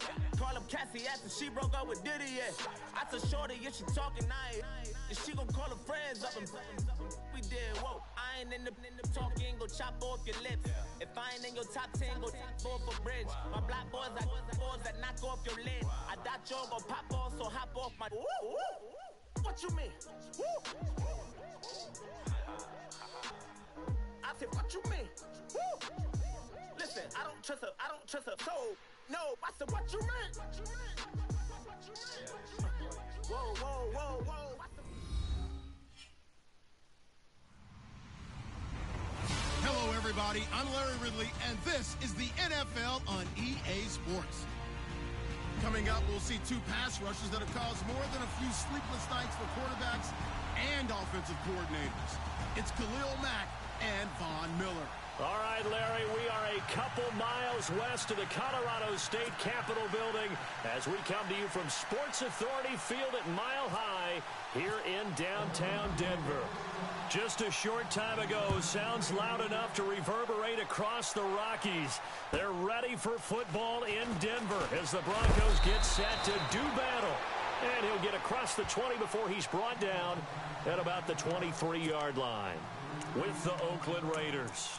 yeah. Call up Cassie after she broke up with Diddy, yeah. I told Shorty if she talking, and she gon' call her friends up and we did, whoa. I ain't in the talking, go chop off your lips. If I ain't in your top 10, go top 4 for bridge. My black boys, I boys that knock off your lid. I doubt you're gon' pop off, so hop off my. What you mean? I said, what you mean? Listen, I don't trust her, so no. I said, what you mean? Whoa, whoa, whoa, whoa. Hello, everybody. I'm Larry Ridley, and this is the NFL on EA Sports. Coming up, we'll see two pass rushes that have caused more than a few sleepless nights for quarterbacks and offensive coordinators. It's Khalil Mack and Von Miller. All right, Larry, we are a couple miles west of the Colorado State Capitol building as we come to you from Sports Authority Field at Mile High here in downtown Denver. Just a short time ago, sounds loud enough to reverberate across the Rockies. They're ready for football in Denver as the Broncos get set to do battle. And he'll get across the 20 before he's brought down at about the 23-yard line with the Oakland Raiders.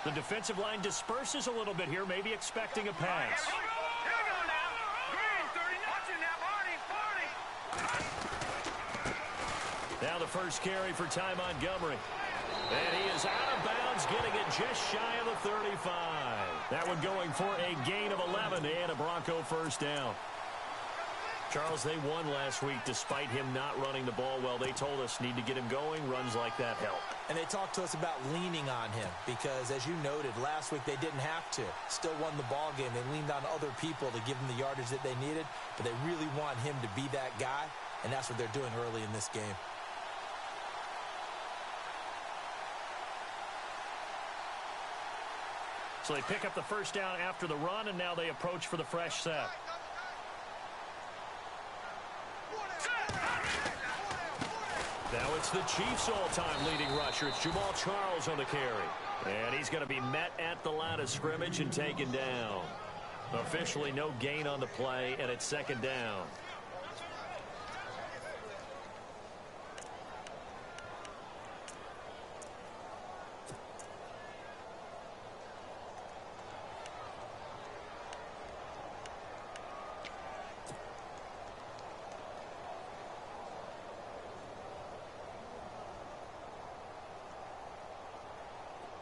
The defensive line disperses a little bit here, maybe expecting a pass. Here we go now. Green, 30, watching now, Now the first carry for Ty Montgomery. And he is out of bounds, getting it just shy of the 35. That one going for a gain of 11 and a Bronco first down. Charles, they won last week despite him not running the ball well. They told us need to get him going. Runs like that help. And they talked to us about leaning on him because, as you noted, last week they didn't have to. Still won the ball game. They leaned on other people to give them the yardage that they needed, but they really want him to be that guy, and that's what they're doing early in this game. So they pick up the first down after the run, and now they approach for the fresh set. Now it's the Chiefs' all-time leading rusher. It's Jamal Charles on the carry. And he's going to be met at the line of scrimmage and taken down. Officially no gain on the play, and it's second down.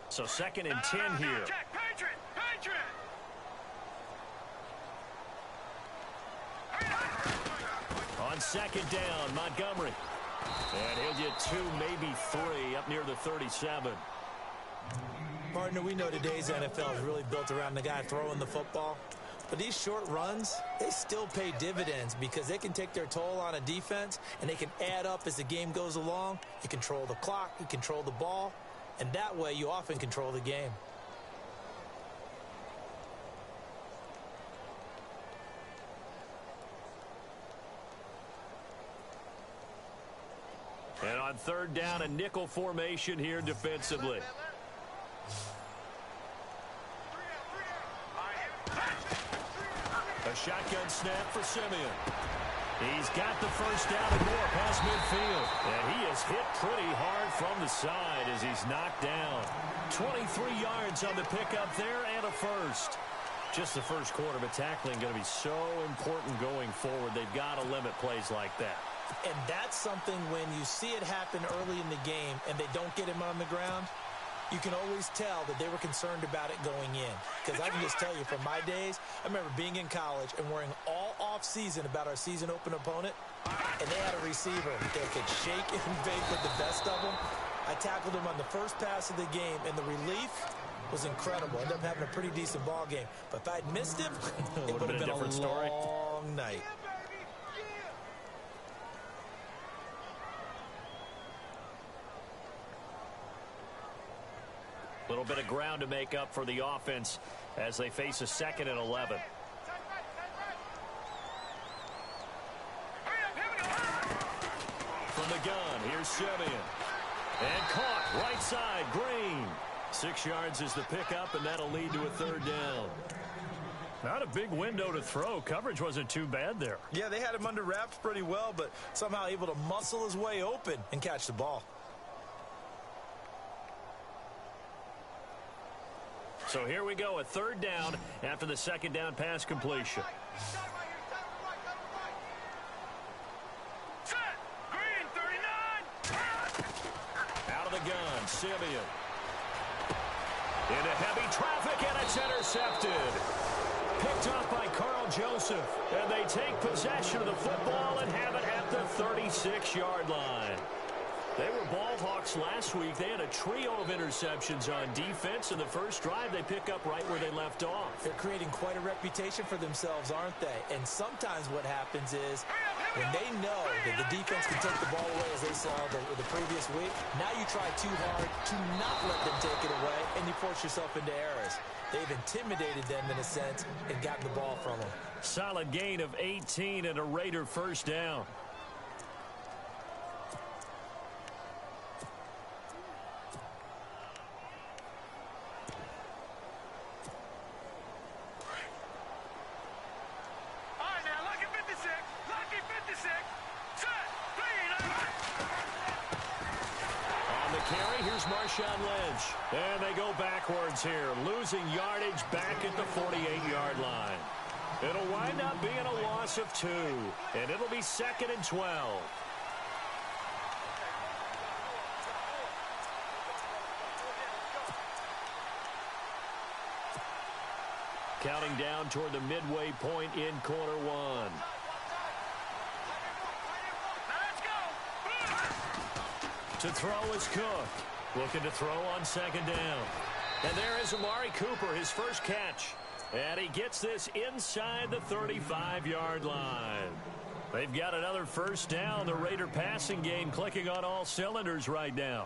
So second and 10 here. On second down, Montgomery. And he'll get 2, maybe 3, up near the 37. Partner, we know today's NFL is really built around the guy throwing the football. But these short runs, they still pay dividends because they can take their toll on a defense, and they can add up as the game goes along. You control the clock, you control the ball. And that way, you often control the game. And on third down, a nickel formation here defensively. A shotgun snap for Simeon. He's got the first down and more past midfield. And he is hit pretty hard from the side as he's knocked down. 23 yards on the pickup there and a first. Just the first quarter, but tackling going to be so important going forward. They've got to limit plays like that. And that's something when you see it happen early in the game and they don't get him on the ground, you can always tell that they were concerned about it going in. Because I can just tell you from my days, I remember being in college and worrying all off-season about our season open opponent, and they had a receiver that could shake and bake with the best of them. I tackled him on the first pass of the game, and the relief was incredible. Ended up having a pretty decent ball game. But if I'd missed him, it would have been a long night. A little bit of ground to make up for the offense as they face a 2nd and 11. From the gun, here's Simeon. And caught, right side, Green. 6 yards is the pickup, and that'll lead to a third down. Not a big window to throw. Coverage wasn't too bad there. Yeah, they had him under wraps pretty well, but somehow able to muscle his way open and catch the ball. So here we go, a third down after the second down pass completion. Set. Green, 39. Out of the gun, Simeon. Into heavy traffic, and it's intercepted. Picked up by Carl Joseph. And they take possession of the football and have it at the 36-yard line. They were ball hawks last week. They had a trio of interceptions on defense. In the first drive, they pick up right where they left off. They're creating quite a reputation for themselves, aren't they? And sometimes what happens is when they know that the defense can take the ball away, as they saw the previous week, now you try too hard to not let them take it away, and you force yourself into errors. They've intimidated them in a sense and gotten the ball from them. Solid gain of 18 and a Raider first down. Lynch. And they go backwards here, losing yardage back at the 48-yard line. It'll wind up being a loss of 2, and it'll be 2nd and 12. Counting down toward the midway point in quarter 1. To throw is Cook. Looking to throw on second down. And there is Amari Cooper, his first catch. And he gets this inside the 35-yard line. They've got another first down. The Raider passing game clicking on all cylinders right now.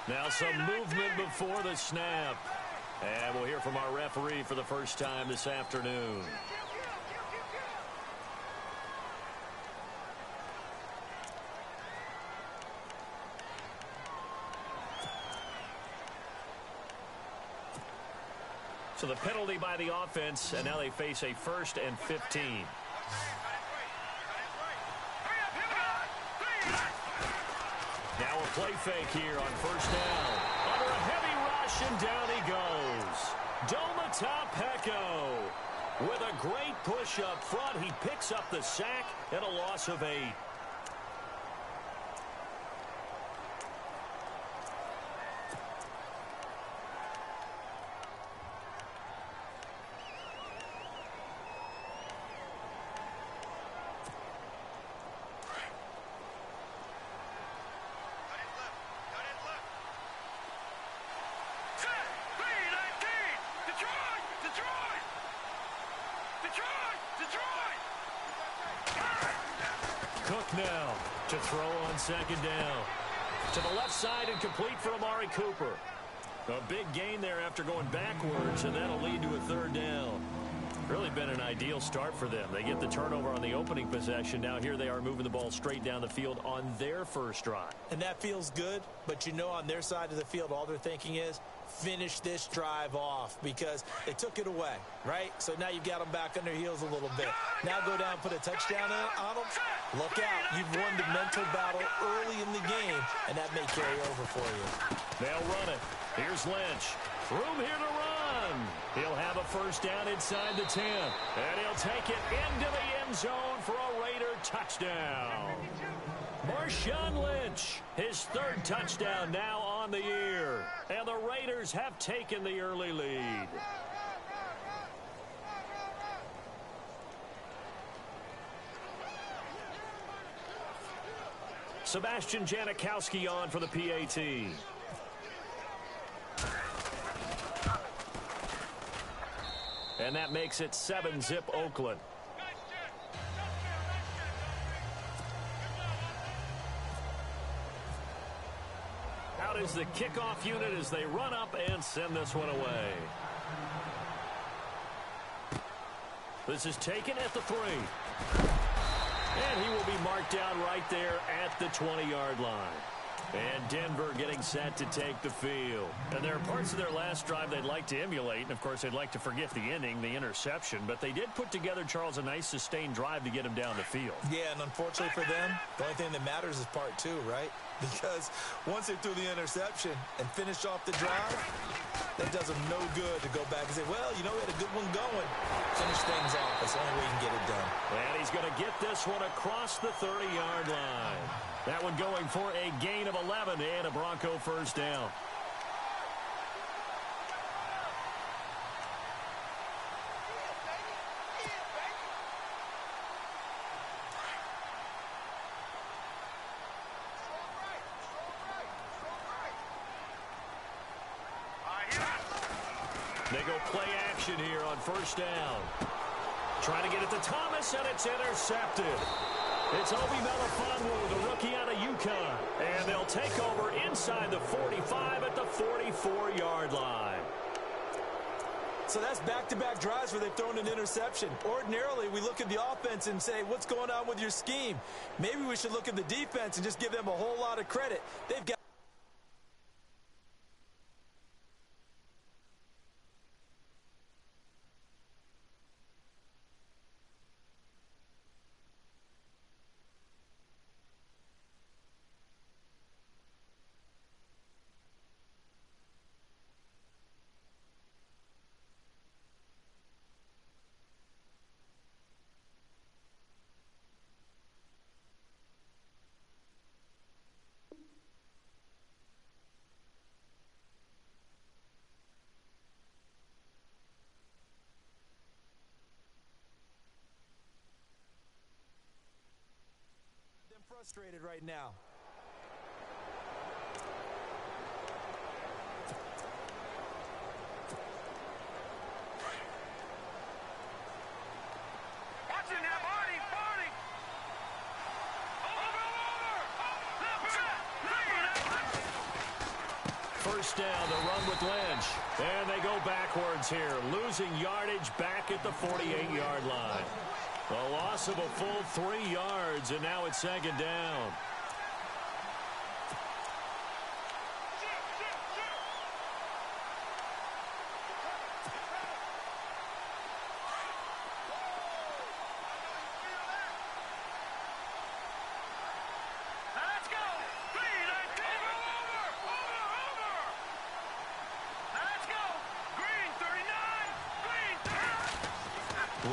Now some movement before the snap. And we'll hear from our referee for the first time this afternoon. So the penalty by the offense, and now they face a 1st and 15. Now a play fake here on first down. Under a heavy rush, and down he goes. Domata Peko with a great push up front. He picks up the sack and a loss of 8. Cook now to throw on second down. To the left side and complete for Amari Cooper. A big gain there after going backwards, and that'll lead to a third down. Really been an ideal start for them. They get the turnover on the opening possession. Now here they are moving the ball straight down the field on their first drive. And that feels good, but you know on their side of the field all they're thinking is finish this drive off because they took it away, right? So now you've got them back on their heels a little bit. Now go down and put a touchdown on them. Look out. You've won the mental battle early in the game, and that may carry over for you. They'll run it. Here's Lynch. Room here to run. He'll have a first down inside the 10. And he'll take it into the end zone for a Raider touchdown. Marshawn Lynch, his 3rd touchdown now on the year. And the Raiders have taken the early lead. Sebastian Janikowski on for the PAT. And that makes it 7-zip Oakland. Out is the kickoff unit as they run up and send this one away. This is taken at the 3. And he will be marked down right there at the 20-yard line. And Denver getting set to take the field. And there are parts of their last drive they'd like to emulate. And, of course, they'd like to forget the inning, the interception. But they did put together, Charles, a nice sustained drive to get him down the field. Yeah, and unfortunately for them, the only thing that matters is part 2, right? Because once they threw the interception and finished off the drive, that does them no good to go back and say, well, you know, we had a good one going. Finish things off. That's the only way you can get it done. And he's going to get this one across the 30-yard line. That one going for a gain of 11 and a Bronco first down. They go play action here on first down. Trying to get it to Thomas, and it's intercepted. It's Obi Melifonwu, the rookie out of UConn. And they'll take over inside the 45 at the 44-yard line. So that's back-to-back drives where they've thrown an interception. Ordinarily, we look at the offense and say, what's going on with your scheme? Maybe we should look at the defense and just give them a whole lot of credit. They've got frustrated right now. Watching that body. First down, the run with Lynch. And they go backwards here, losing yardage back at the 48-yard line. A loss of a full 3 yards, and now it's second down. Let's go. Let's go. Green 39.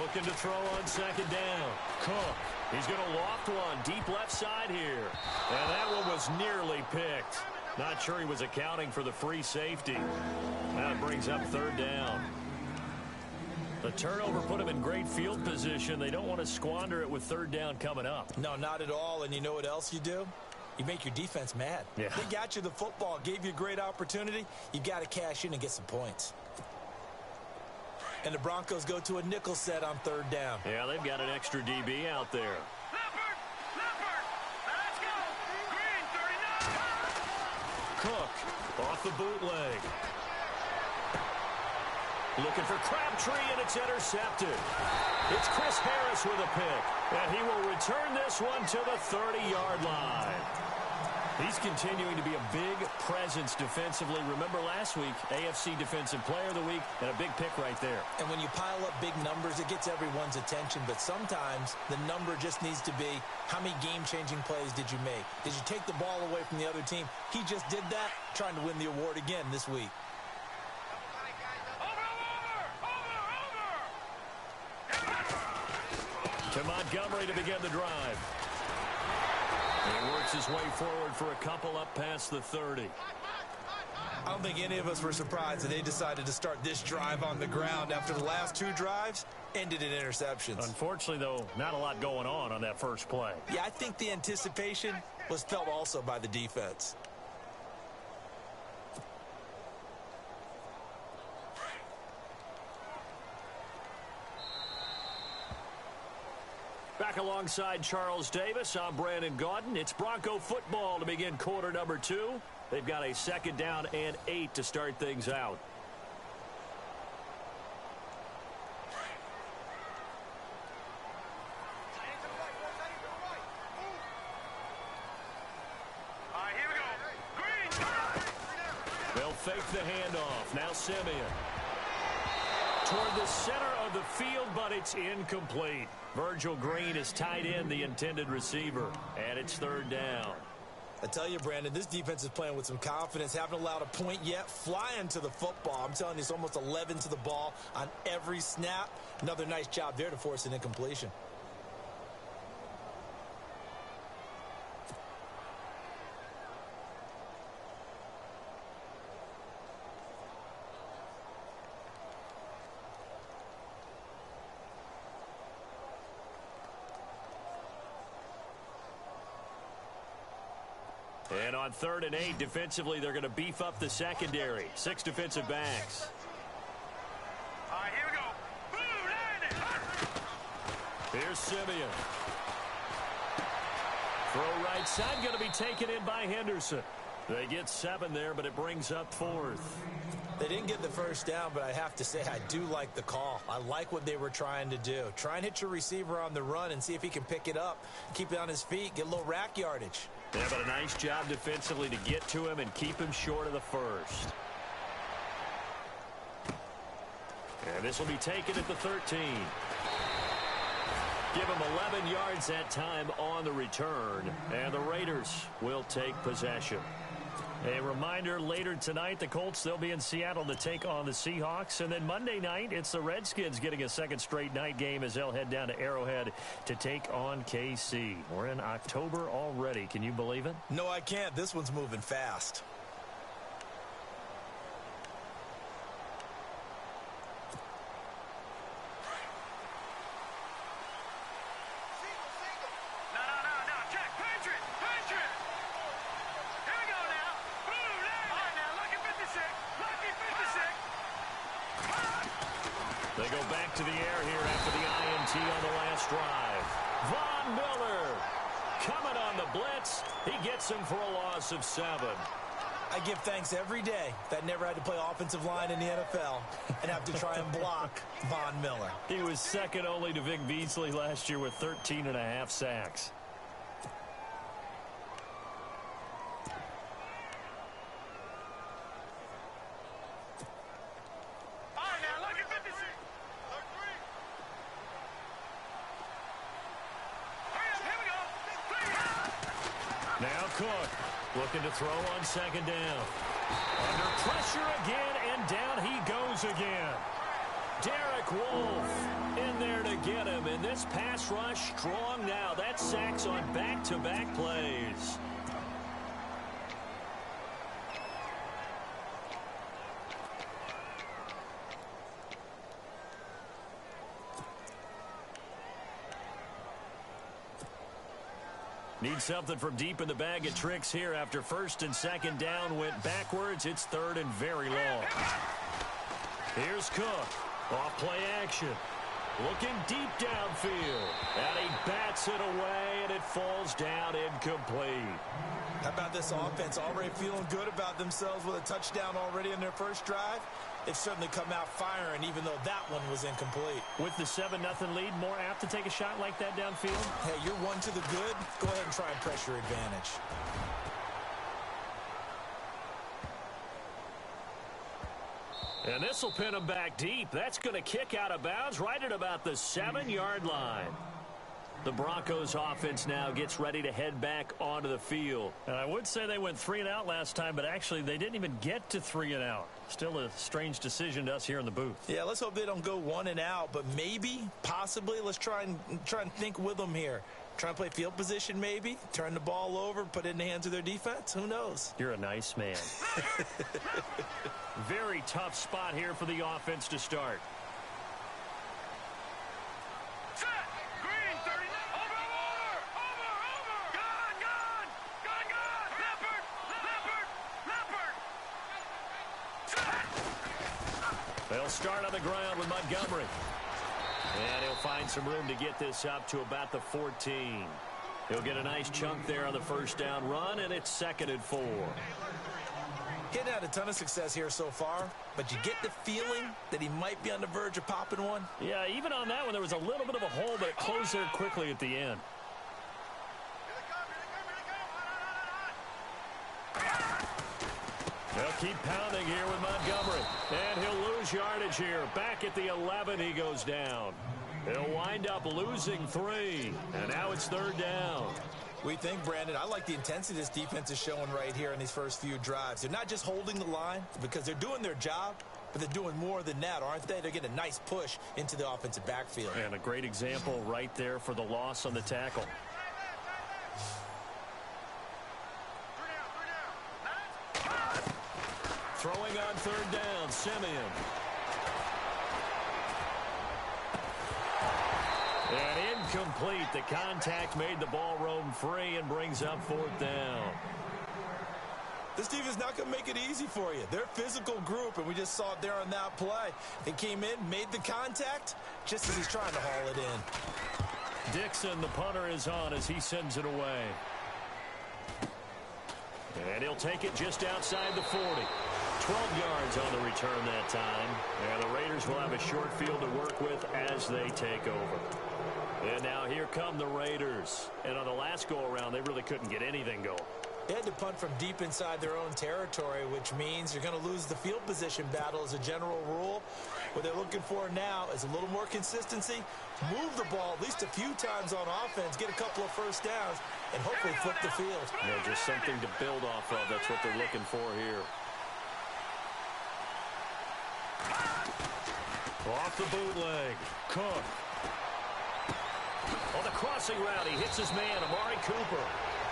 Looking to throw on second down. Cook. He's going to loft one deep left side here. And that one was nearly picked. Not sure he was accounting for the free safety. That brings up third down. The turnover put him in great field position. They don't want to squander it with third down coming up. No, not at all. And you know what else you do? You make your defense mad. Yeah. They got you the football, gave you a great opportunity. You got to cash in and get some points. And the Broncos go to a nickel set on third down. Yeah, they've got an extra DB out there. Leopard. Let's go. Green 39. Cook off the bootleg. Looking for Crabtree, and it's intercepted. It's Chris Harris with a pick, and he will return this one to the 30-yard line. He's continuing to be a big presence defensively. Remember last week, AFC Defensive Player of the Week, and a big pick right there. And when you pile up big numbers, it gets everyone's attention. But sometimes the number just needs to be, how many game-changing plays did you make? Did you take the ball away from the other team? He just did that, trying to win the award again this week. To Montgomery to begin the drive. He works his way forward for a couple up past the 30. I don't think any of us were surprised that they decided to start this drive on the ground after the last 2 drives ended in interceptions. Unfortunately, though, not a lot going on that first play. Yeah, I think the anticipation was felt also by the defense. Back alongside Charles Davis, I'm Brandon Gaudin. It's Bronco football to begin quarter number 2. They've got a 2nd down and 8 to start things out. All right, here we go. Green. They'll fake the handoff. Now Simeon. Toward the center of the field, but it's incomplete. Virgil Green is tied in the intended receiver, and it's 3rd down. I tell you, Brandon, this defense is playing with some confidence. Haven't allowed a point yet. Flying to the football. I'm telling you, it's almost 11 to the ball on every snap. Another nice job there to force an incompletion. And on 3rd and 8, defensively, they're going to beef up the secondary. 6 defensive backs. All right, here we go. Boom, Here's Simeon. Throw right side, going to be taken in by Henderson. They get 7 there, but it brings up 4th. They didn't get the 1st down, but I have to say I do like the call. I like what they were trying to do. Try and hit your receiver on the run and see if he can pick it up, keep it on his feet, get a little rack yardage. Yeah, but a nice job defensively to get to him and keep him short of the 1st. And this will be taken at the 13. Give him 11 yards that time on the return, and the Raiders will take possession. A reminder, later tonight, the Colts, they'll be in Seattle to take on the Seahawks. And then Monday night, it's the Redskins getting a 2nd straight night game as they'll head down to Arrowhead to take on KC. We're in October already. Can you believe it? No, I can't. This one's moving fast. No. Check. Patriot. Here we go now. Boom, all right, now, lucky 56. Lucky 56. They go back to the air here after the INT on the last drive. Von Miller coming on the blitz. He gets him for a loss of 7. I give thanks every day that I never had to play offensive line in the NFL and have to try and block Von Miller. He was second only to Vic Beasley last year with 13.5 sacks. All right, now, lucky 56. Here we go. Now Cook looking to throw on 2nd down. Under pressure again, and down he goes again. Derek Wolfe in there to get him, and this pass rush strong now. That's sacks on back-to-back plays. Need something from deep in the bag of tricks here after 1st and 2nd down went backwards. It's 3rd and very long. Here's Cook. Off play action. Looking deep downfield. And he bats it away, and it falls down incomplete. How about this offense already feeling good about themselves with a touchdown already in their 1st drive? They've certainly come out firing, even though that one was incomplete. With the 7-0 lead, more apt to take a shot like that downfield? Hey, you're 1 to the good. Go ahead and try and press your advantage. And this will pin him back deep. That's going to kick out of bounds right at about the 7-yard line. The Broncos offense now gets ready to head back onto the field. And I would say they went 3-and-out last time, but actually they didn't even get to 3-and-out. Still a strange decision to us here in the booth. Yeah, let's hope they don't go 1-and-out, but maybe, possibly, let's try and think with them here. Try and play field position maybe, turn the ball over, put it in the hands of their defense. Who knows? You're a nice man. Very tough spot here for the offense to start. They'll start on the ground with Montgomery. And he'll find some room to get this up to about the 14. He'll get a nice chunk there on the first down run, and it's 2nd and 4. Getting had a ton of success here so far, but you get the feeling that he might be on the verge of popping one. Yeah, even on that one, there was a little bit of a hole, but it closed there quickly at the end. They'll keep pounding here with Montgomery, and he'll lose yardage here. Back at the 11, he goes down. He'll wind up losing 3, and now it's 3rd down. We think, Brandon, I like the intensity this defense is showing right here in these first few drives. They're not just holding the line because they're doing their job, but they're doing more than that, aren't they? They're getting a nice push into the offensive backfield. And a great example right there for the loss on the tackle. Throwing on 3rd down, Simeon. And incomplete. The contact made the ball roam free and brings up 4th down. This defense is not going to make it easy for you. They're a physical group, and we just saw it there on that play. They came in, made the contact, just as he's trying to haul it in. Dixon, the punter, is on as he sends it away. And he'll take it just outside the 40. 12 yards on the return that time. And the Raiders will have a short field to work with as they take over. And now here come the Raiders. And on the last go-around, they really couldn't get anything going. They had to punt from deep inside their own territory, which means you're going to lose the field position battle as a general rule. What they're looking for now is a little more consistency, move the ball at least a few times on offense, get a couple of first downs, and hopefully flip the field. You know, just something to build off of. That's what they're looking for here. Off the bootleg. Cook. On the crossing route, he hits his man, Amari Cooper.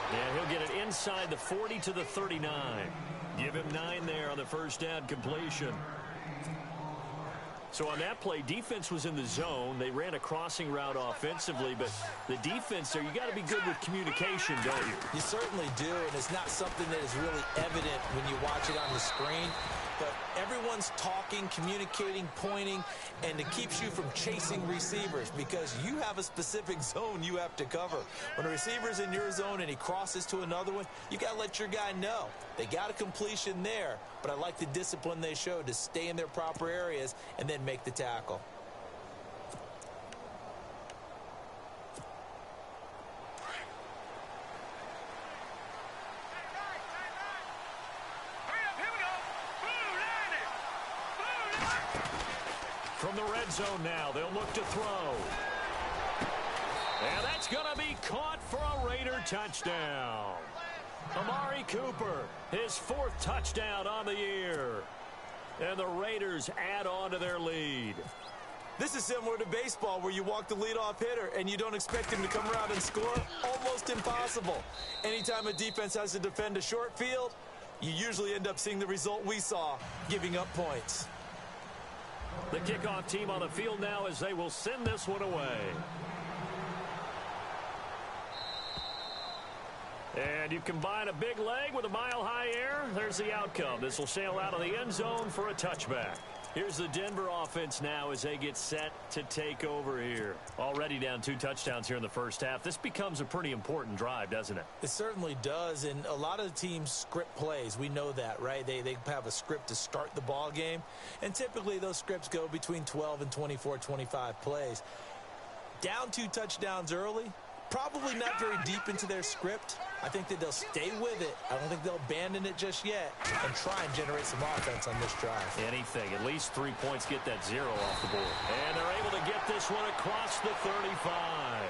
And he'll get it inside the 40 to the 39. Give him 9 there on the first down completion. So on that play, defense was in the zone. They ran a crossing route offensively, but the defense there, you got to be good with communication, don't you? You certainly do, and it's not something that is really evident when you watch it on the screen. But everyone's talking, communicating, pointing, and it keeps you from chasing receivers because you have a specific zone you have to cover. When a receiver's in your zone and he crosses to another one, you got to let your guy know. They got a completion there, but I like the discipline they showed to stay in their proper areas and then make the tackle. From the red zone now, they'll look to throw. And that's going to be caught for a Raider touchdown. Amari Cooper, his 4th touchdown on the year. And the Raiders add on to their lead. This is similar to baseball where you walk the leadoff hitter and you don't expect him to come around and score. Almost impossible. Anytime a defense has to defend a short field, you usually end up seeing the result we saw, giving up points. The kickoff team on the field now as they will send this one away. And you combine a big leg with a mile-high air, there's the outcome. This will sail out of the end zone for a touchback. Here's the Denver offense now as they get set to take over here. Already down 2 touchdowns here in the first half. This becomes a pretty important drive, doesn't it? It certainly does, and a lot of teams script plays. We know that, right? They have a script to start the ball game, and typically those scripts go between 12 and 24, 25 plays. Down 2 touchdowns early, probably not very deep into their script. I think that they'll stay with it. I don't think they'll abandon it just yet and try and generate some offense on this drive. Anything. At least 3 points, get that 0 off the board. And they're able to get this one across the 35.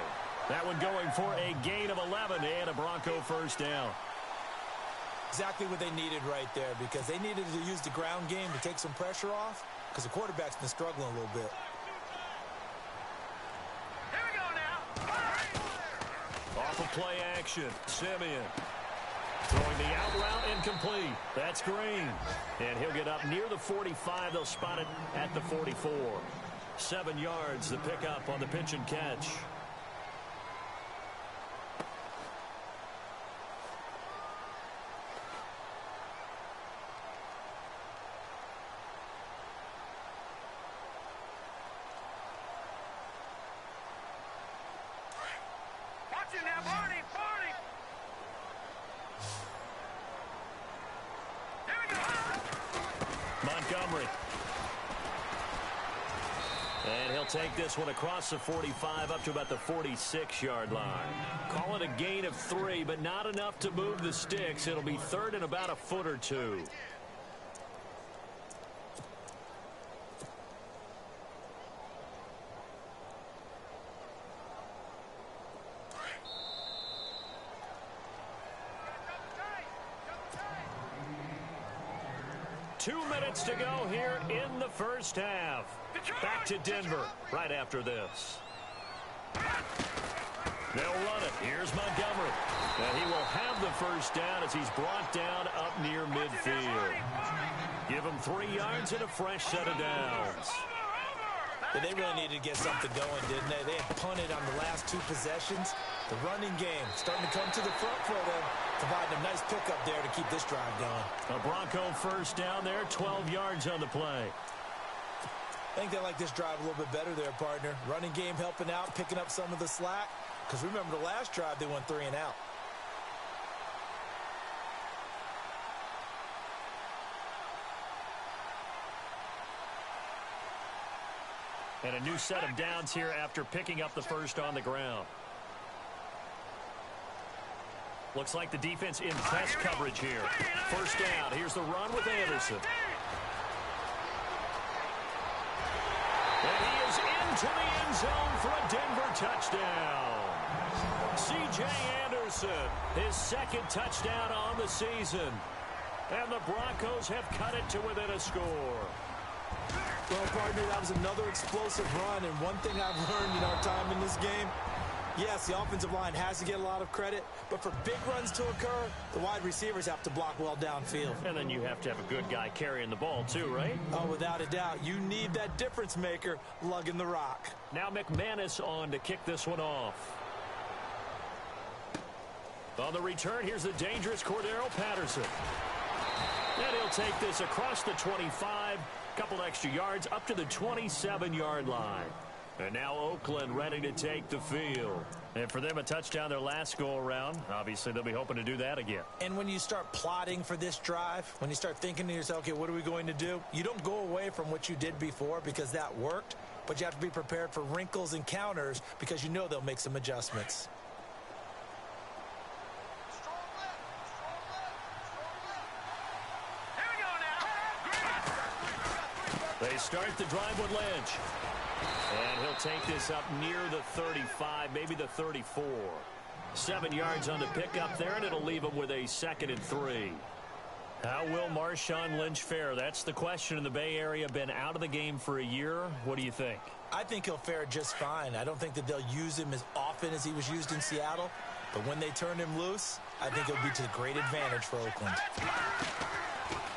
That one going for a gain of 11 and a Bronco first down. Exactly what they needed right there because they needed to use the ground game to take some pressure off because the quarterback's been struggling a little bit. Off of play action, Simeon. Throwing the out route incomplete. That's Green. And he'll get up near the 45. They'll spot it at the 44. 7 yards, the pickup on the pitch and catch. Montgomery. And he'll take this one across the 45 up to about the 46-yard line. Call it a gain of 3, but not enough to move the sticks. It'll be third and about a foot or two. Two minutes to go here in the first half. Back to Denver right after this. They'll run it. Here's Montgomery. And he will have the first down as he's brought down up near midfield. Give him 3 yards and a fresh set of downs. Yeah, they really needed to get something going, didn't they? They had punted on the last 2 possessions. The running game starting to come to the front for them, providing a nice pickup there to keep this drive going. A Bronco first down there, 12 yards on the play. I think they like this drive a little bit better there, partner. Running game helping out, picking up some of the slack. Because remember the last drive, they went 3 and out. And a new set of downs here after picking up the first on the ground. Looks like the defense in press coverage here. First down. Here's the run with Anderson. And he is into the end zone for a Denver touchdown. C.J. Anderson, his second touchdown on the season. And the Broncos have cut it to within a score. Well, partner, that was another explosive run. And one thing I've learned in our time in this game, yes, the offensive line has to get a lot of credit, but for big runs to occur, the wide receivers have to block well downfield. And then you have to have a good guy carrying the ball too, right? Oh, without a doubt. You need that difference maker lugging the rock. Now McManus on to kick this one off. On the return, here's the dangerous Cordero Patterson. And he'll take this across the 25, couple extra yards up to the 27-yard line. And now Oakland ready to take the field. And for them, a touchdown their last go-around. Obviously, they'll be hoping to do that again. And when you start plotting for this drive, when you start thinking to yourself, okay, what are we going to do? You don't go away from what you did before because that worked, but you have to be prepared for wrinkles and counters because you know they'll make some adjustments. They start the drive with Lynch. And he'll take this up near the 35, maybe the 34. 7 yards on the pickup there, and it'll leave him with a 2nd and 3. How will Marshawn Lynch fare? That's the question in the Bay Area. Been out of the game for a year. What do you think? I think he'll fare just fine. I don't think that they'll use him as often as he was used in Seattle. But when they turn him loose, I think it'll be to great advantage for Oakland.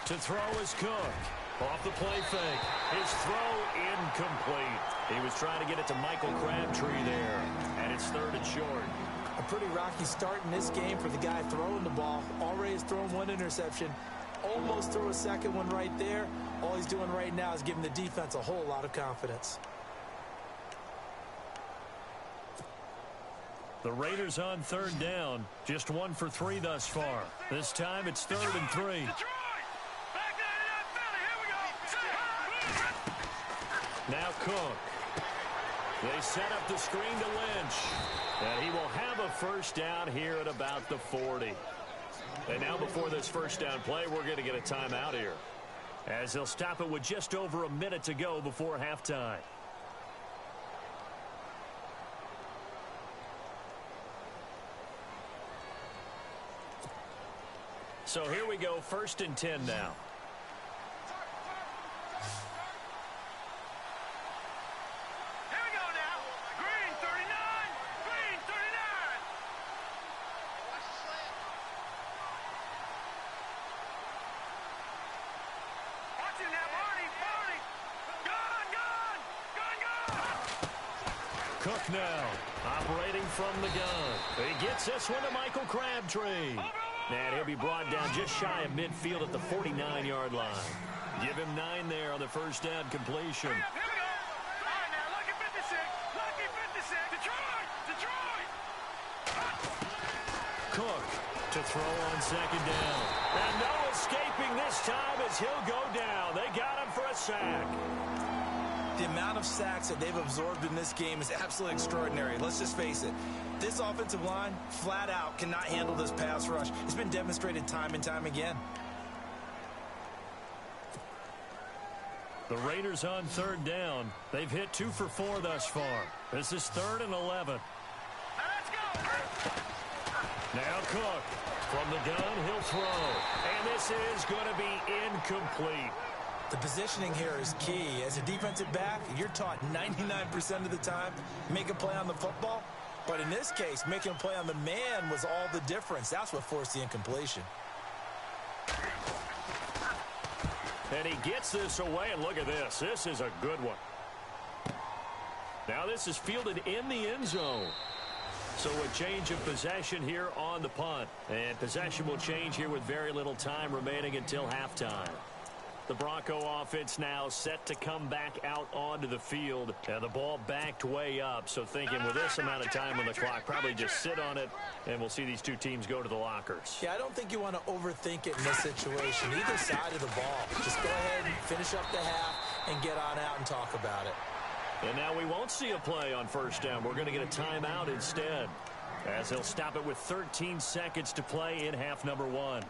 To throw is Cook. Off the play fake. His throw incomplete. He was trying to get it to Michael Crabtree there. And it's 3rd and short. A pretty rocky start in this game for the guy throwing the ball. Already has thrown 1 interception. Almost threw a second one right there. All he's doing right now is giving the defense a whole lot of confidence. The Raiders on 3rd down. Just 1 for 3 thus far. This time it's 3rd and 3. Now Cook. They set up the screen to Lynch. And he will have a first down here at about the 40. And now before this first down play, we're going to get a timeout here, as they'll stop it with just over a minute to go before halftime. So here we go, 1st and 10 now. Cook now, operating from the gun. He gets this one to Michael Crabtree. And he'll be brought down just shy of midfield at the 49-yard line. Give him 9 there on the first down completion. Here we go. All right, now, lucky 56. Lucky 56. Detroit. Cook to throw on second down. And no escaping this time as he'll go down. They got him for a sack. The amount of sacks that they've absorbed in this game is absolutely extraordinary. Let's just face it. This offensive line, flat out, cannot handle this pass rush. It's been demonstrated time and time again. The Raiders on third down. They've hit 2 for 4 thus far. This is 3rd and 11. Let's go. Now Cook. From the gun, he'll throw. And this is going to be incomplete. The positioning here is key. As a defensive back, you're taught 99% of the time, make a play on the football. But in this case, making a play on the man was all the difference. That's what forced the incompletion. And he gets this away, and look at this. This is a good one. Now this is fielded in the end zone. So a change of possession here on the punt. And possession will change here with very little time remaining until halftime. The Bronco offense now set to come back out onto the field. And the ball backed way up. So thinking with this amount of time on the clock, probably just sit on it, and we'll see these two teams go to the lockers. Yeah, I don't think you want to overthink it in this situation. Either side of the ball. Just go ahead and finish up the half and get on out and talk about it. And now we won't see a play on first down. We're going to get a timeout instead, as he'll stop it with 13 seconds to play in half number 1.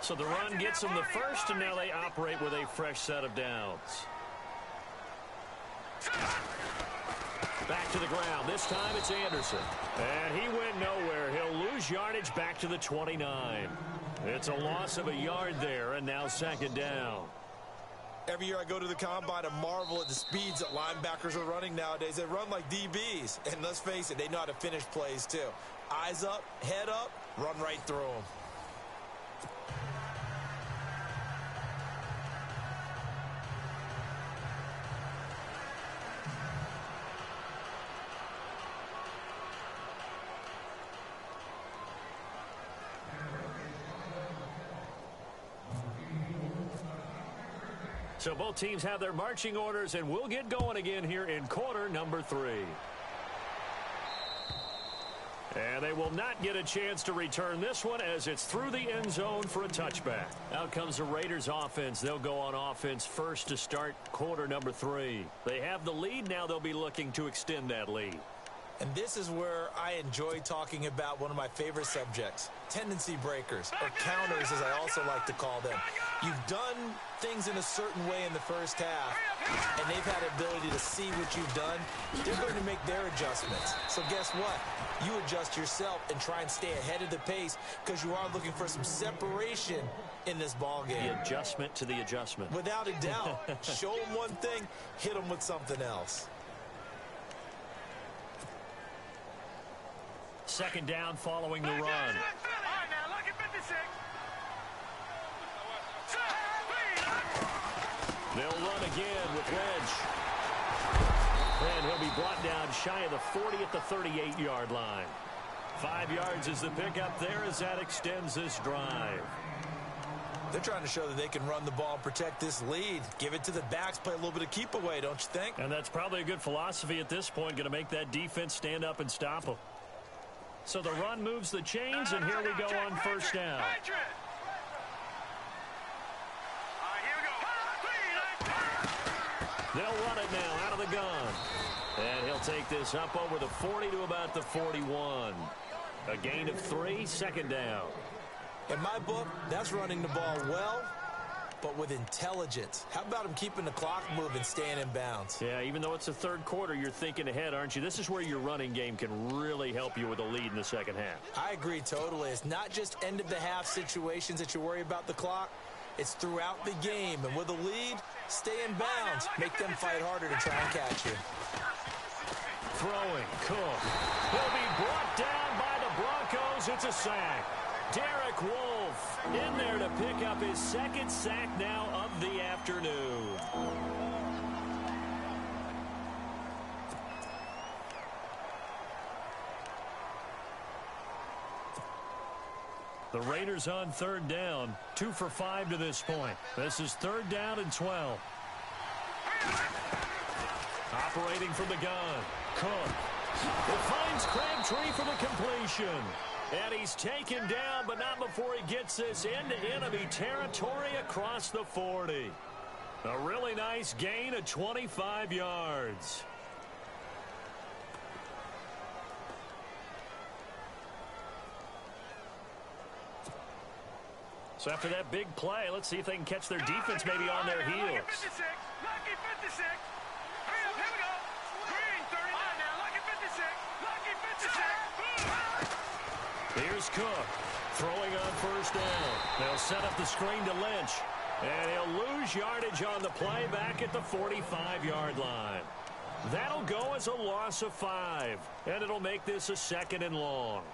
So the run gets them the first, and now they operate with a fresh set of downs. Back to the ground. This time it's Anderson. And he went nowhere. He'll lose yardage back to the 29. It's a loss of a yard there, and now second down. Every year I go to the combine and marvel at the speeds that linebackers are running nowadays. They run like DBs. And let's face it, they know how to finish plays too. Eyes up, head up, run right through them. So both teams have their marching orders, and we'll get going again here in quarter number 3. And they will not get a chance to return this one as it's through the end zone for a touchback. Out comes the Raiders offense. They'll go on offense first to start quarter number 3. They have the lead. Now they'll be looking to extend that lead. And this is where I enjoy talking about one of my favorite subjects, tendency breakers, or counters as I also like to call them. You've done things in a certain way in the first half, and they've had the ability to see what you've done. They're going to make their adjustments. So guess what? You adjust yourself and try and stay ahead of the pace because you are looking for some separation in this ball game. The adjustment to the adjustment. Without a doubt. Show them one thing, hit them with something else. Second down following the run. All right, now, look at 56. They'll run again with Lynch. And he'll be brought down shy of the 40 at the 38-yard line. 5 yards is the pickup there as that extends this drive. They're trying to show that they can run the ball and protect this lead. Give it to the backs, play a little bit of keep away, don't you think? And that's probably a good philosophy at this point, going to make that defense stand up and stop them. So the run moves the chains, and here we go on first down. They'll run it now out of the gun. And he'll take this up over the 40 to about the 41. A gain of 3, second down. In my book, that's running the ball well, but with intelligence. How about him keeping the clock moving, staying in bounds? Yeah, even though it's the third quarter, you're thinking ahead, aren't you? This is where your running game can really help you with a lead in the second half. I agree totally. It's not just end-of-the-half situations that you worry about the clock. It's throughout the game. And with a lead, stay in bounds. Make them fight harder to try and catch you. Throwing, Cook. He'll be brought down by the Broncos. It's a sack. Derek Wolfe in there to pick up his second sack now of the afternoon. The Raiders on third down, 2 for 5 to this point. This is third down and 12. Operating from the gun, Cook. It finds Crabtree for the completion. And he's taken down, but not before he gets this into enemy territory across the 40. A really nice gain of 25 yards. So after that big play, let's see if they can catch their defense maybe on their heels. Lucky 56. Lucky 56. Hurry up, here we go. Green 39 now. Lucky 56. Lucky 56. Here's Cook throwing on first down. They'll set up the screen to Lynch. And he'll lose yardage on the play back at the 45-yard line. That'll go as a loss of 5. And it'll make this a 2nd and long.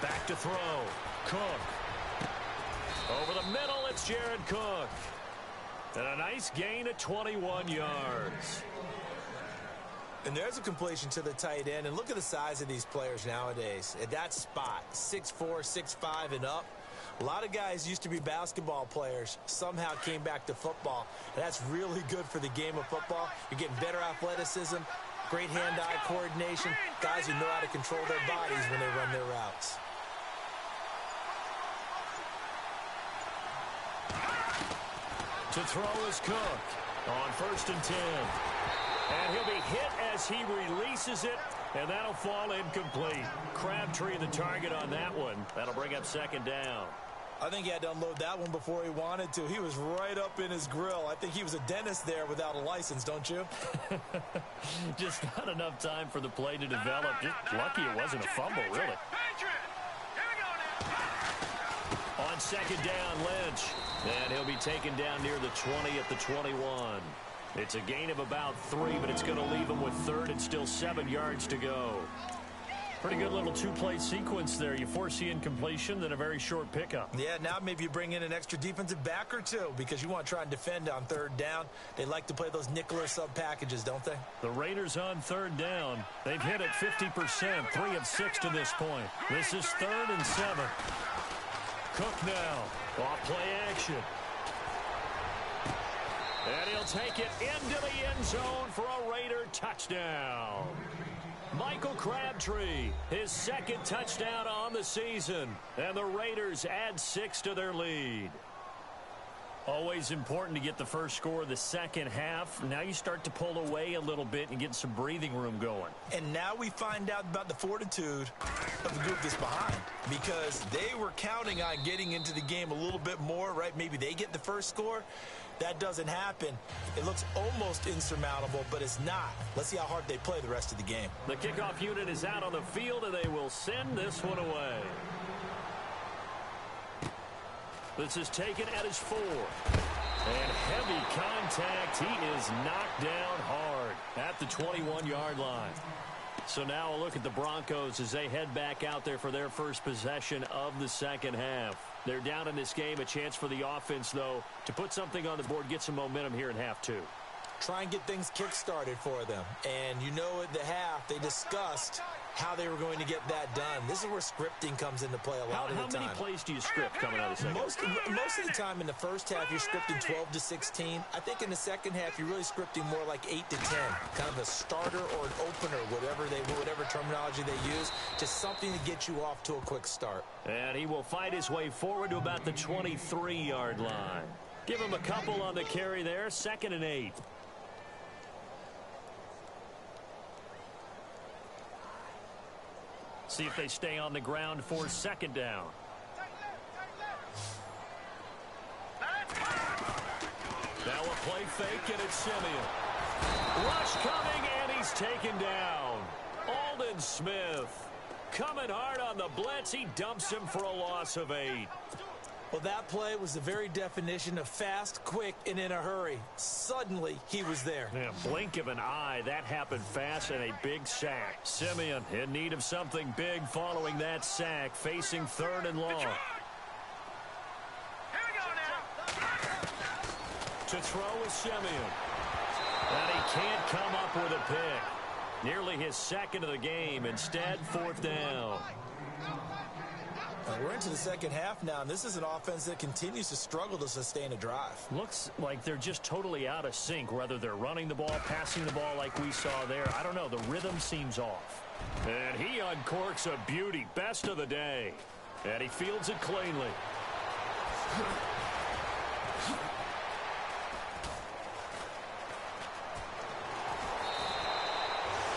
Back to throw. Cook. Over the middle, it's Jared Cook. And a nice gain of 21 yards. And there's a completion to the tight end. And look at the size of these players nowadays. At that spot, 6'4", 6'5", and up. A lot of guys used to be basketball players, somehow came back to football. And that's really good for the game of football. You're getting better athleticism, great hand-eye coordination, guys who know how to control their bodies when they run their routes. To throw is Cook on 1st and 10. And he'll be hit as he releases it, and that'll fall incomplete. Crabtree the target on that one. That'll bring up 2nd down. I think he had to unload that one before he wanted to. He was right up in his grill. I think he was a dentist there without a license, don't you? Just not enough time for the play to develop. Just lucky it wasn't a fumble, really. On 2nd down, Lynch. And he'll be taken down near the 20 at the 21. It's a gain of about 3, but it's going to leave him with 3rd and still 7 yards to go. Pretty good little 2-play sequence there. You force the incompletion, then a very short pickup. Yeah, now maybe you bring in an extra defensive back or two because you want to try and defend on 3rd down. They like to play those nickel or sub packages, don't they? The Raiders on 3rd down. They've hit it 50%, 3 of 6 to this point. This is 3rd and 7. Cook now, off play action. And he'll take it into the end zone for a Raider touchdown. Michael Crabtree, his 2nd touchdown on the season. And the Raiders add 6 to their lead. Always important to get the first score of the second half. Now you start to pull away a little bit and get some breathing room going. And now we find out about the fortitude of the group that's behind, because they were counting on getting into the game a little bit more, right? Maybe they get the first score. That doesn't happen. It looks almost insurmountable, but it's not. Let's see how hard they play the rest of the game. The kickoff unit is out on the field, and they will send this one away. This is taken at his 4. And heavy contact. He is knocked down hard at the 21-yard line. So now a look at the Broncos as they head back out there for their first possession of the second half. They're down in this game. A chance for the offense, though, to put something on the board, get some momentum here in half 2. Try and get things kick-started for them. And you know at the half, they discussed how they were going to get that done. This is where scripting comes into play a lot of the time. How many plays do you script coming out of the second? Most of the time in the first half, you're scripting 12 to 16. I think in the second half, you're really scripting more like 8 to 10. Kind of a starter or an opener, whatever terminology they use. Just something to get you off to a quick start. And he will fight his way forward to about the 23-yard line. Give him a couple on the carry there. 2nd and 8. See if they stay on the ground for 2nd down. Now a play fake, and it's Simeon. Rush coming, and he's taken down. Aldon Smith coming hard on the blitz. He dumps him for a loss of 8. Well, that play was the very definition of fast, quick, and in a hurry. Suddenly, he was there. Yeah, blink of an eye. That happened fast, and a big sack. Simeon in need of something big following that sack, facing 3rd and long. Here we go now. To throw is Simeon. And he can't come up with a pick. Nearly his second of the game. Instead, fourth down. We're into the second half now, and this is an offense that continues to struggle to sustain a drive. Looks like they're just totally out of sync, whether they're running the ball, passing the ball like we saw there. I don't know. The rhythm seems off. And he uncorks a beauty. Best of the day. And he fields it cleanly.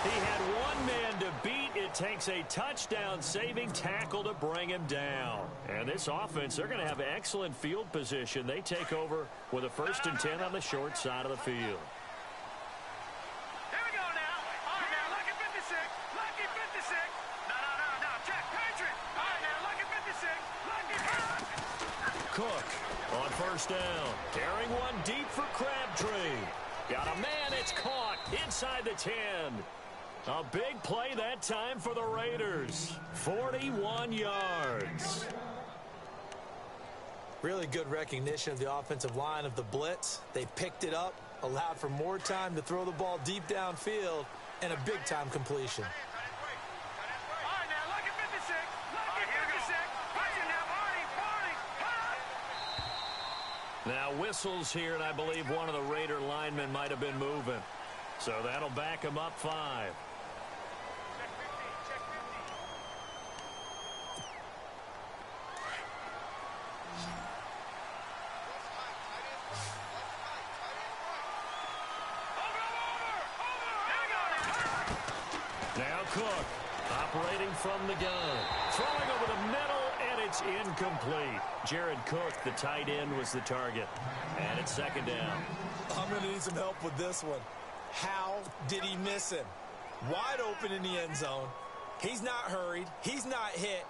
He had one man to beat. It takes a touchdown-saving tackle to bring him down. And this offense, they're going to have excellent field position. They take over with a 1st and 10 on the short side of the field. Here we go now. All right, now, lucky 56. Lucky 56. No. Check. Patriot. All right, now, lucky 56. Lucky. Cook on 1st down. Carrying one deep for Crabtree. Got a man. It's caught inside the 10. A big play that time for the Raiders. 41 yards. Really good recognition of the offensive line of the blitz. They picked it up, allowed for more time to throw the ball deep downfield, and a big-time completion. All right, now, lucky 56. Lucky 56. Push it now, Party. Now whistles here, and I believe one of the Raider linemen might have been moving. So that'll back him up 5. Now Cook, operating from the gun. Throwing over the middle, and it's incomplete. Jared Cook, the tight end, was the target. And it's 2nd down. I'm going to need some help with this one. How did he miss him? Wide open in the end zone. He's not hurried. He's not hit.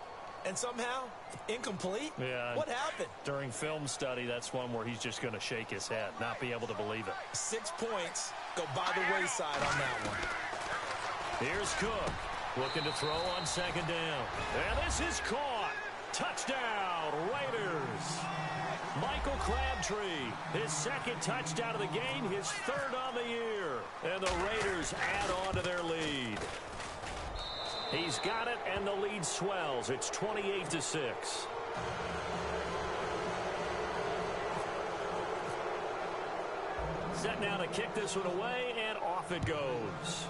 And somehow, incomplete? Yeah. What happened? During film study, that's one where he's just going to shake his head, not be able to believe it. 6 points go by the wayside on that one. Here's Cook, looking to throw on 2nd down. And this is caught. Touchdown, Raiders. Michael Crabtree, his 2nd touchdown of the game, his 3rd on the year. And the Raiders add on to their lead. He's got it, and the lead swells. It's 28-6. Set now to kick this one away, and off it goes.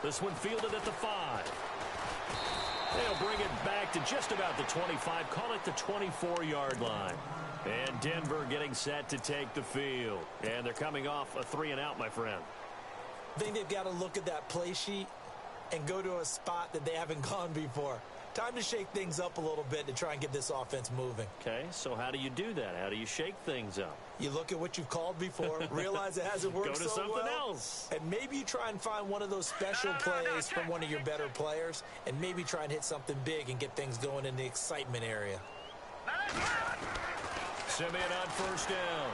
This one fielded at the 5. They'll bring it back to just about the 25. Call it the 24-yard line. And Denver getting set to take the field. And they're coming off a 3-and-out, my friend. I think they've got to look at that play sheet and go to a spot that they haven't gone before. Time to shake things up a little bit to try and get this offense moving. Okay, so how do you do that? How do you shake things up? You look at what you've called before, realize it hasn't worked so well. Go to something else. And maybe you try and find one of those special plays from one of your better players, and maybe try and hit something big and get things going in the excitement area. Simeon on 1st down.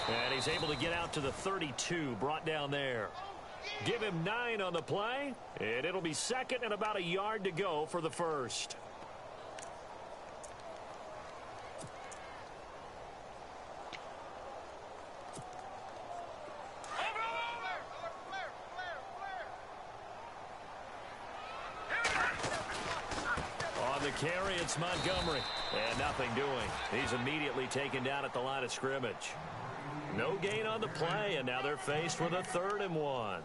And he's able to get out to the 32, brought down there. Give him 9 on the play, and it'll be 2nd and about a yard to go for the 1st. On the carry, it's Montgomery, and nothing doing. He's immediately taken down at the line of scrimmage. No gain on the play, and now they're faced with a 3rd and 1.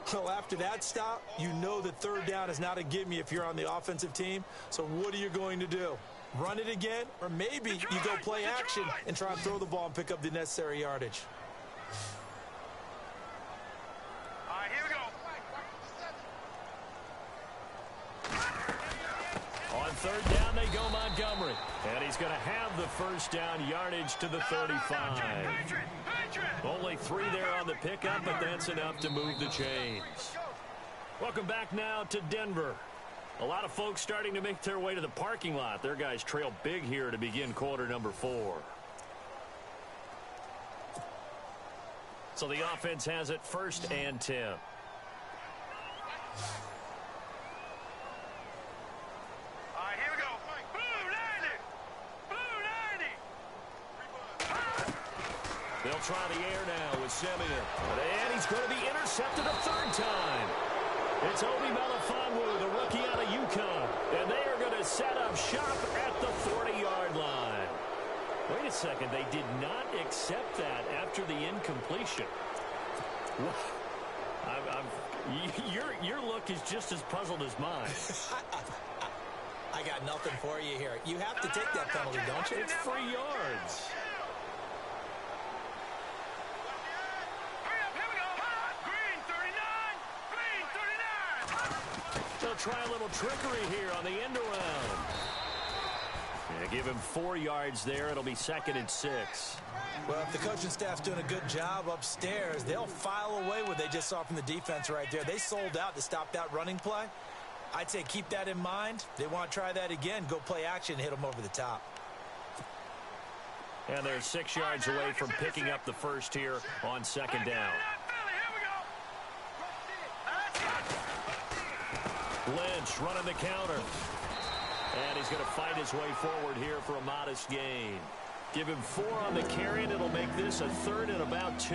So after that stop, you know that 3rd down is not a gimme if you're on the offensive team. So what are you going to do? Run it again? Or maybe you go play action and try and throw the ball and pick up the necessary yardage. All right, here we go. On 3rd down, they go Montgomery. And he's going to have the 1st down yardage to the 35. Only 3 there on the pickup, but that's enough to move the chains. Welcome back now to Denver. A lot of folks starting to make their way to the parking lot. Their guys trail big here to begin quarter number 4. So the offense has it 1st and 10. All right, here we go. Blue 90. Blue 90. They'll try the air now with Simeon. And he's going to be intercepted a third time. It's Obi Melifonwu, the rookie out of UConn. And they are going to set up shop at the 40-yard line. Wait a second. They did not accept that after the incompletion. Your look is just as puzzled as mine. I got nothing for you here. You have to take that penalty, don't you? It's 3 yards. They'll try a little trickery here on the end around. Yeah, give him 4 yards there. It'll be 2nd and 6. Well, if the coaching staff's doing a good job upstairs, they'll file away what they just saw from the defense right there. They sold out to stop that running play. I'd say keep that in mind. They want to try that again. Go play action, hit them over the top. And they're 6 yards away from picking up the first here on 2nd down. Lynch running the counter. And he's going to fight his way forward here for a modest gain. Give him 4 on the carry, and it'll make this a 3rd and about 2.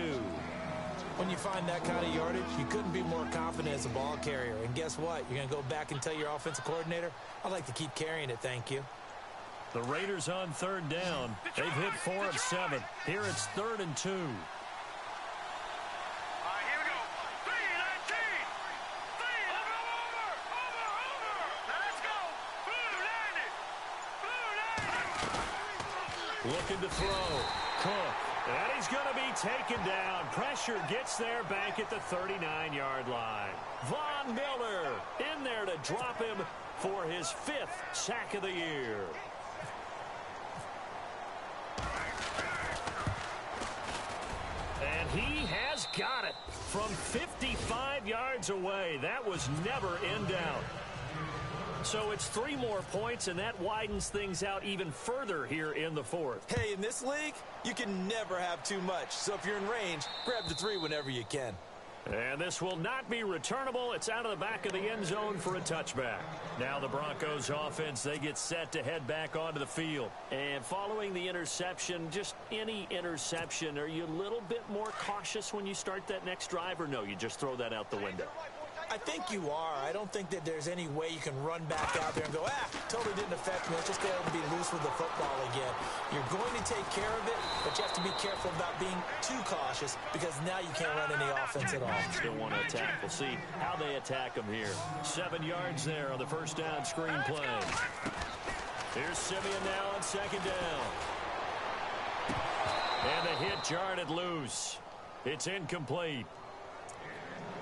When you find that kind of yardage, you couldn't be more confident as a ball carrier. And guess what? You're going to go back and tell your offensive coordinator, I'd like to keep carrying it, thank you. The Raiders on 3rd down. They've hit 4 of 7. Here it's 3rd and 2. Looking to throw. Cook. And he's going to be taken down. Pressure gets there back at the 39-yard line. Von Miller in there to drop him for his 5th sack of the year. And he has got it from 55 yards away. That was never in doubt. So it's 3 more points, and that widens things out even further here in the 4th. Hey, in this league, you can never have too much. So if you're in range, grab the 3 whenever you can. And this will not be returnable. It's out of the back of the end zone for a touchback. Now the Broncos offense, they get set to head back onto the field. And following the interception, just any interception, are you a little bit more cautious when you start that next drive, or no, you just throw that out the window? I think you are. I don't think that there's any way you can run back out there and go, totally didn't affect me. Let's just go ahead and be loose with the football again. You're going to take care of it, but you have to be careful about being too cautious because now you can't run any offense at all. Still want to attack. We'll see how they attack them here. 7 yards there on the first down screen play. Here's Simeon now on 2nd down. And the hit jarred it loose. It's incomplete.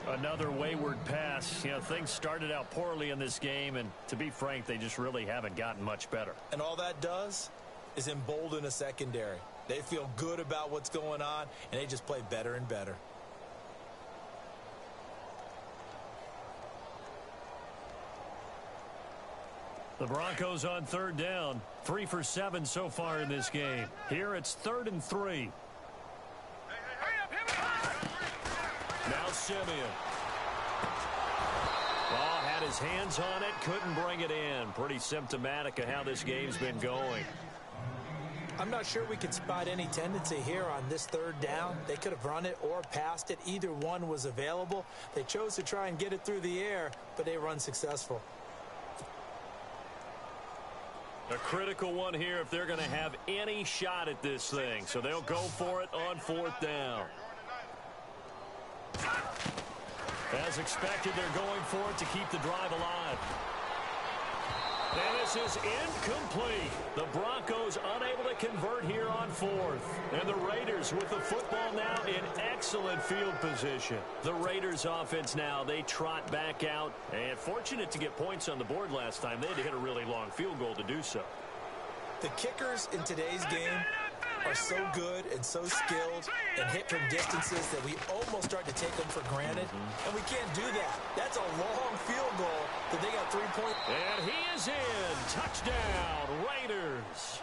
Another wayward pass. You know, things started out poorly in this game, and to be frank, they just really haven't gotten much better. And all that does is embolden a secondary. They feel good about what's going on, and they just play better and better. The Broncos on 3rd down. 3 for 7 so far in this game. Here it's 3rd and 3. Now Simeon. Oh, had his hands on it, couldn't bring it in. Pretty symptomatic of how this game's been going. I'm not sure we can spot any tendency here on this 3rd down. They could have run it or passed it. Either one was available. They chose to try and get it through the air, but they were unsuccessful. A critical one here if they're going to have any shot at this thing. So they'll go for it on 4th down. As expected, they're going for it to keep the drive alive. And this is incomplete. The Broncos unable to convert here on 4th. And the Raiders with the football now in excellent field position. The Raiders offense now, they trot back out. And fortunate to get points on the board last time. They had to hit a really long field goal to do so. The kickers in today's game are so good and so skilled and hit from distances that we almost start to take them for granted. And we can't do that. That's a long field goal that they got 3 points. And he is in. Touchdown, Raiders.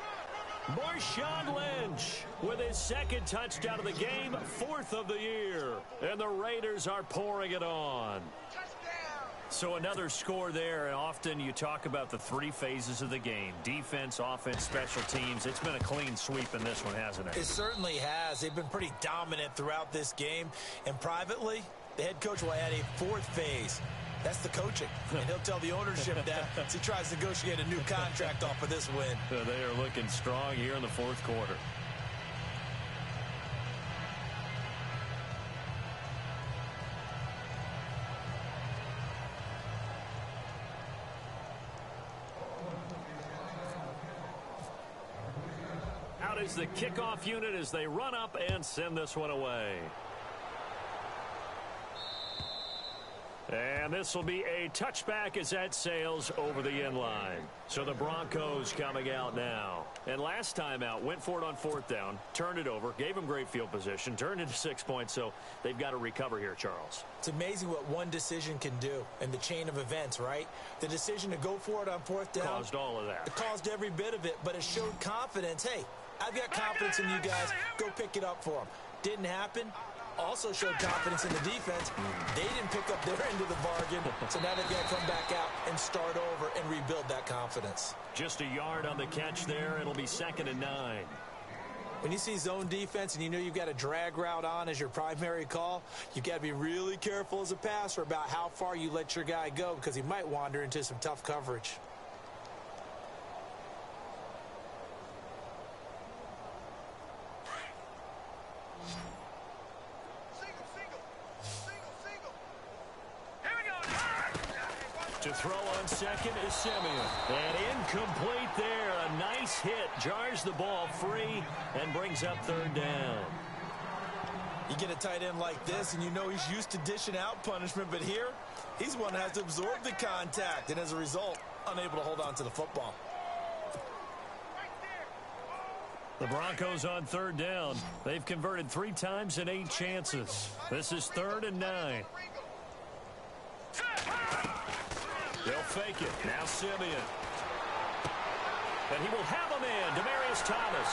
Marshawn Lynch with his 2nd touchdown of the game, 4th of the year. And the Raiders are pouring it on. So another score there, and often you talk about the three phases of the game. Defense, offense, special teams. It's been a clean sweep in this one, hasn't it? It certainly has. They've been pretty dominant throughout this game. And privately, the head coach will add a fourth phase. That's the coaching. And he'll tell the ownership that as he tries to negotiate a new contract off of this win. They are looking strong here in the fourth quarter. Out is the kickoff unit as they run up and send this one away. And this will be a touchback as that sails over the end line. So the Broncos coming out now. And last time out, went for it on fourth down, turned it over, gave them great field position, turned into 6 points, so they've got to recover here, Charles. It's amazing what one decision can do in the chain of events, right? The decision to go for it on fourth down. Caused all of that. It caused every bit of it, but it showed confidence. Hey, I've got confidence in you guys. Go pick it up for them. Didn't happen. Also showed confidence in the defense. They didn't pick up their end of the bargain, so now they've got to come back out and start over and rebuild that confidence. Just a yard on the catch there. It'll be 2nd and 9. When you see zone defense and you know you've got a drag route on as your primary call, you've got to be really careful as a passer about how far you let your guy go because he might wander into some tough coverage. To throw on second is Simeon. And incomplete there. A nice hit. Jars the ball free and brings up 3rd down. You get a tight end like this, and you know he's used to dishing out punishment, but here, he's one that has to absorb the contact, and as a result, unable to hold on to the football. The Broncos on 3rd down. They've converted 3 times in 8 chances. This is 3rd and 9. They'll fake it. Now Simeon. And he will have him in. Demaryius Thomas.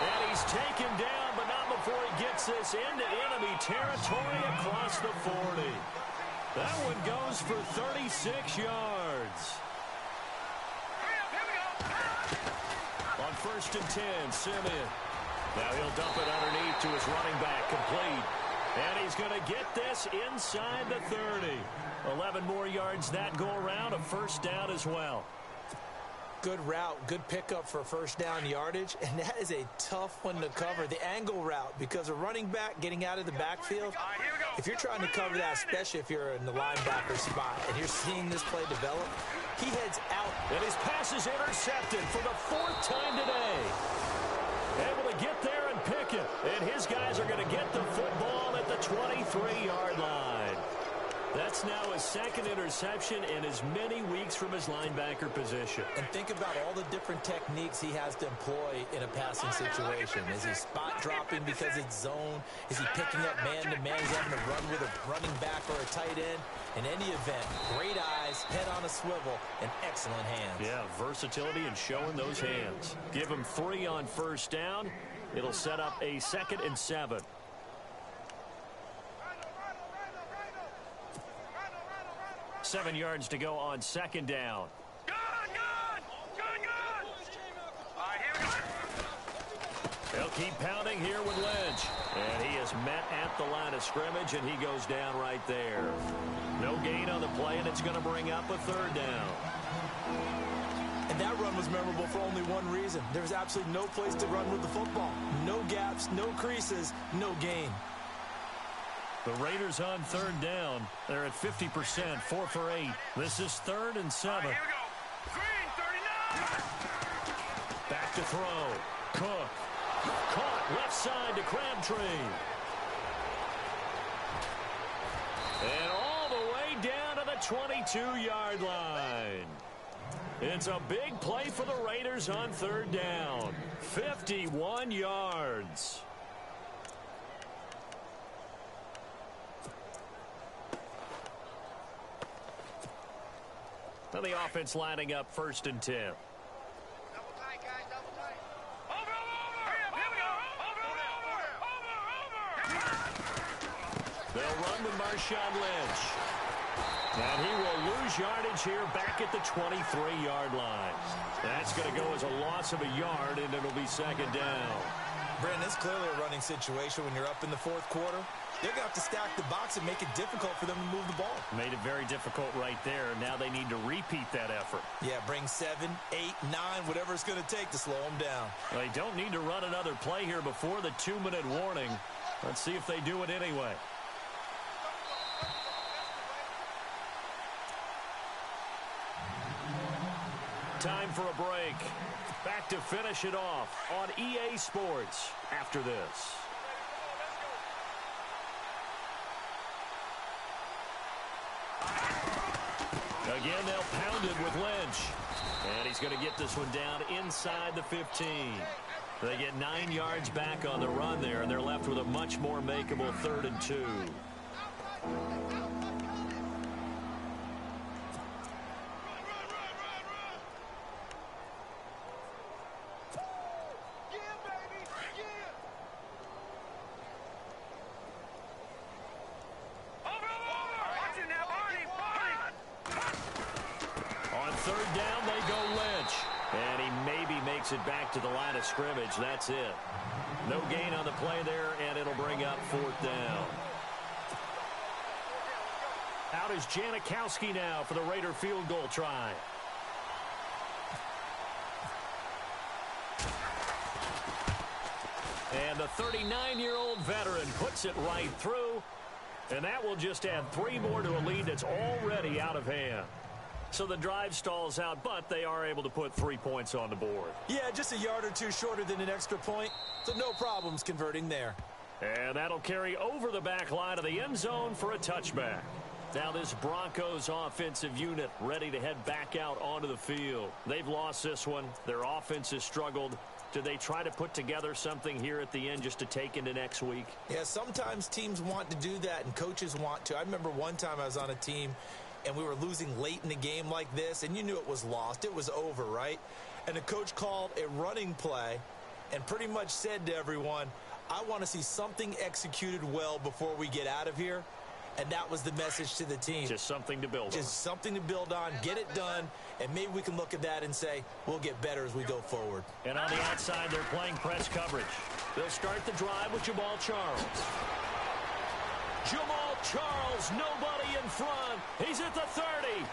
And he's taken down, but not before he gets this into enemy territory across the 40. That one goes for 36 yards. On 1st and 10, Simeon. Now he'll dump it underneath to his running back, complete. And he's going to get this inside the 30. 11 more yards that go around, a 1st down as well. Good route, good pickup for 1st down yardage, and that is a tough one to cover, the angle route, because a running back getting out of the backfield, if you're trying to cover that, especially if you're in the linebacker spot, and you're seeing this play develop, he heads out. And his pass is intercepted for the 4th time today. Able to get there and pick it, and his guys are going to get the football at the 23-yard line. That's now his 2nd interception in as many weeks from his linebacker position. And think about all the different techniques he has to employ in a passing situation. Is he spot dropping because it's zone? Is he picking up man-to-man? He's having to run with a running back or a tight end? In any event, great eyes, head on a swivel, and excellent hands. Yeah, versatility and showing those hands. Give him 3 on 1st down. It'll set up a 2nd and 7. Seven yards to go on 2nd down. Good! All right, here we go. They'll keep pounding here with Lynch. And he is met at the line of scrimmage, and he goes down right there. No gain on the play, and it's going to bring up a 3rd down. And that run was memorable for only one reason. There was absolutely no place to run with the football. No gaps, no creases, no gain. The Raiders on 3rd down. They're at 50%, 4 for 8. This is 3rd and 7. Here we go. Green, 39. Back to throw. Cook. Caught left side to Crabtree. And all the way down to the 22-yard line. It's a big play for the Raiders on 3rd down. 51 yards. And the offense lining up 1st and 10. Double tight, guys, double tight. Over. Here we go. Over. They'll run with Marshawn Lynch. And he will lose yardage here back at the 23-yard line. That's going to go as a loss of a yard, and it'll be second down. Brandon, it's clearly a running situation when you're up in the fourth quarter. They're going to have to stack the box and make it difficult for them to move the ball. Made it very difficult right there. Now they need to repeat that effort. Yeah, bring 7, 8, 9, whatever it's going to take to slow them down. They don't need to run another play here before the 2-minute warning. Let's see if they do it anyway. Time for a break. Back to finish it off on EA Sports after this. Again, they'll pound it with Lynch. And he's going to get this one down inside the 15. They get 9 yards back on the run there, and they're left with a much more makeable 3rd and 2. It back to the line of scrimmage. That's it. No gain on the play there, and it'll bring up 4th down. Out is Janikowski now for the Raider field goal try. And the 39-year-old veteran puts it right through, and that will just add 3 more to a lead that's already out of hand. So the drive stalls out, but they are able to put 3 points on the board. Yeah, just a yard or two shorter than an extra point, so no problems converting there. And that'll carry over the back line of the end zone for a touchback. Now this Broncos offensive unit ready to head back out onto the field. They've lost this one. Their offense has struggled. Do they try to put together something here at the end just to take into next week? Yeah, sometimes teams want to do that, and coaches want to. I remember one time I was on a team, and we were losing late in the game like this, and you knew it was lost. It was over, right? And the coach called a running play and pretty much said to everyone, I want to see something executed well before we get out of here. And that was the message to the team. Just something to build on. Just something to build on, get it done, and maybe we can look at that and say, we'll get better as we go forward. And on the outside, they're playing press coverage. They'll start the drive with Jamal Charles. Jamal Charles, nobody in front. He's at the 30,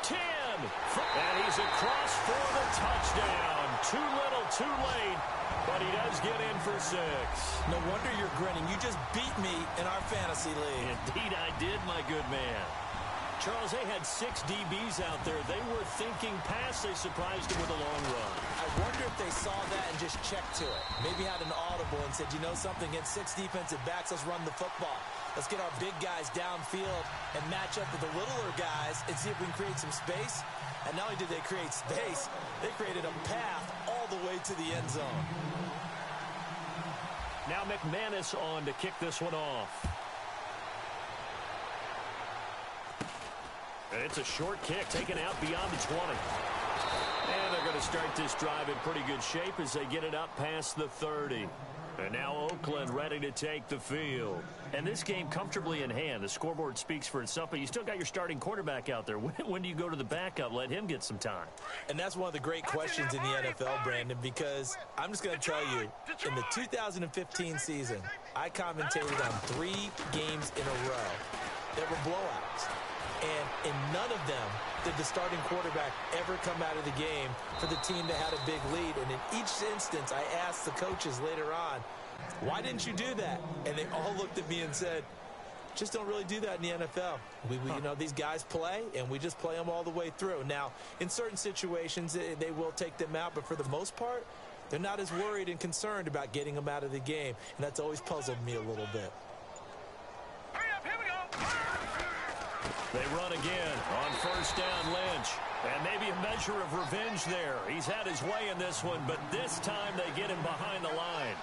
10, and he's across for the touchdown. Too little, too late, but he does get in for 6. No wonder you're grinning. You just beat me in our fantasy league. Indeed, I did, my good man. Charles, they had 6 DBs out there. They were thinking pass. They surprised him with a long run. I wonder if they saw that and just checked to it. Maybe had an audible and said, you know something, against 6 defensive backs, let's run the football. Let's get our big guys downfield and match up with the littler guys and see if we can create some space. And not only did they create space, they created a path all the way to the end zone. Now McManus on to kick this one off. And it's a short kick taken out beyond the 20. And they're going to start this drive in pretty good shape as they get it up past the 30. And now Oakland ready to take the field. And this game comfortably in hand. The scoreboard speaks for itself, but you still got your starting quarterback out there. When do you go to the backup? Let him get some time. And that's one of the great questions in the NFL, Brandon, because I'm just going to tell you, in the 2015 season, I commentated on 3 games in a row that were blowouts. And in none of them did the starting quarterback ever come out of the game for the team that had a big lead. And in each instance, I asked the coaches later on, why didn't you do that? And they all looked at me and said, just don't really do that in the NFL. You know, these guys play, and we just play them all the way through. Now, in certain situations, they will take them out, but for the most part, they're not as worried and concerned about getting them out of the game. And that's always puzzled me a little bit. Hurry up, here we go. They run again on first down, Lynch. And maybe a measure of revenge there. He's had his way in this one, but this time they get him behind the line.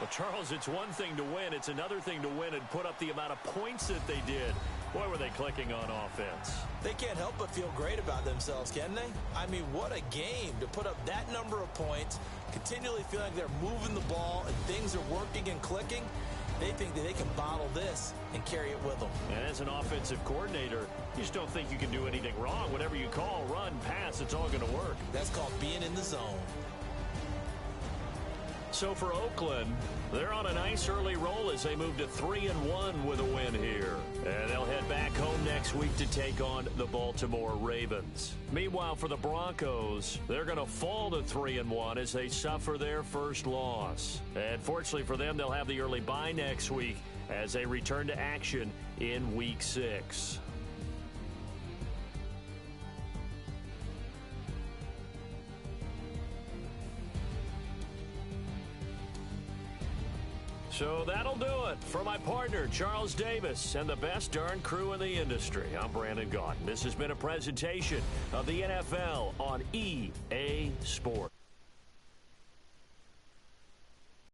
Well, Charles, it's one thing to win. It's another thing to win and put up the amount of points that they did. Boy, were they clicking on offense. They can't help but feel great about themselves, can they? I mean, what a game to put up that number of points, continually feeling like they're moving the ball and things are working and clicking. They think that they can bottle this and carry it with them. And as an offensive coordinator, you just don't think you can do anything wrong. Whatever you call, run, pass, it's all going to work. That's called being in the zone. So for Oakland, they're on a nice early roll as they move to 3-1 with a win here. And they'll head back home next week to take on the Baltimore Ravens. Meanwhile, for the Broncos, they're going to fall to 3-1 as they suffer their first loss. And fortunately for them, they'll have the early bye next week as they return to action in Week 6. So that'll do it for my partner, Charles Davis, and the best darn crew in the industry. I'm Brandon Gaudin. This has been a presentation of the NFL on EA Sports.